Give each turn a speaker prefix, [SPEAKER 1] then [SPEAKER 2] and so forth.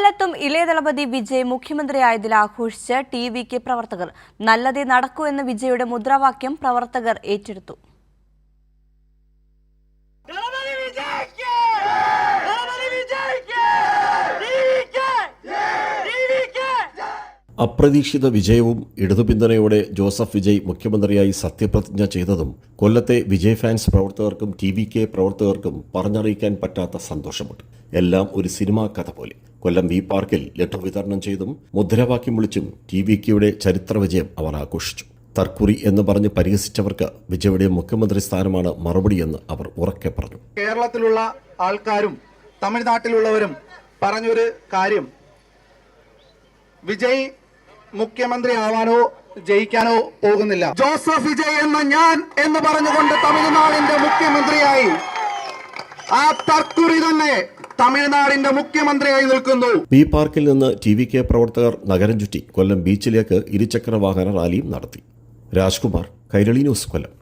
[SPEAKER 1] കൊല്ലത്തും ഇളയദളപതി വിജയ് മുഖ്യമന്ത്രിയായതിൽ ആഘോഷിച്ച് ടി.വി.കെ പ്രവർത്തകർ. നല്ലതേ നടക്കൂ എന്ന വിജയുടെ മുദ്രാവാക്യം പ്രവർത്തകർ ഏറ്റെടുത്തു.
[SPEAKER 2] അപ്രതീക്ഷിത വിജയവും ഇടതുപിന്തുണയോടെ ജോസഫ് വിജയ് മുഖ്യമന്ത്രിയായി സത്യപ്രതിജ്ഞ ചെയ്തതും കൊല്ലത്തെ വിജയ് ഫാൻസ് പ്രവർത്തകർക്കും ടി.വി.കെ പ്രവർത്തകർക്കും പറഞ്ഞറിയിക്കാൻ പറ്റാത്ത സന്തോഷമുണ്ട്. എല്ലാം ഒരു സിനിമാ കഥ പോലെ. കൊല്ലം വി പാർക്കിൽ ലെറ്റർ വിതരണം ചെയ്തും മുദ്രാവാക്യം വിളിച്ചും ടി.വി.കെയുടെ ചരിത്ര വിജയം അവർ ആഘോഷിച്ചു. തർക്കുറി എന്ന് പറഞ്ഞ് പരിഹസിച്ചവർക്ക് വിജയുടെ മുഖ്യമന്ത്രി സ്ഥാനമാണ് മറുപടിയെന്ന് അവർ ഉറക്കെ പറഞ്ഞു.
[SPEAKER 3] കേരളത്തിലുള്ള ആൾക്കാരും തമിഴ്നാട്ടിലുള്ളവരും പറഞ്ഞൊരു കാര്യം, വിജയ് മുഖ്യമന്ത്രി ആവാനോ ജയിക്കാനോ പോകുന്നില്ല, ജോസഫ് വിജയ് എന്ന ഞാൻ എന്ന് പറഞ്ഞുകൊണ്ട് തമിഴ്നാടിന്റെ മുഖ്യമന്ത്രിയായി, ആ തർക്കുറി തന്നെ തമിഴ്നാടിന്റെ മുഖ്യമന്ത്രിയായി നിൽക്കുന്നു.
[SPEAKER 2] വി പാർക്കിൽ നിന്ന് ടി.വി.കെ പ്രവർത്തകർ നഗരം ചുറ്റി കൊല്ലം ബീച്ചിലേക്ക് ഇരുചക്ര വാഹന റാലിയും നടത്തി. രാജ്കുമാർ, കൈരളി ന്യൂസ്, കൊല്ലം.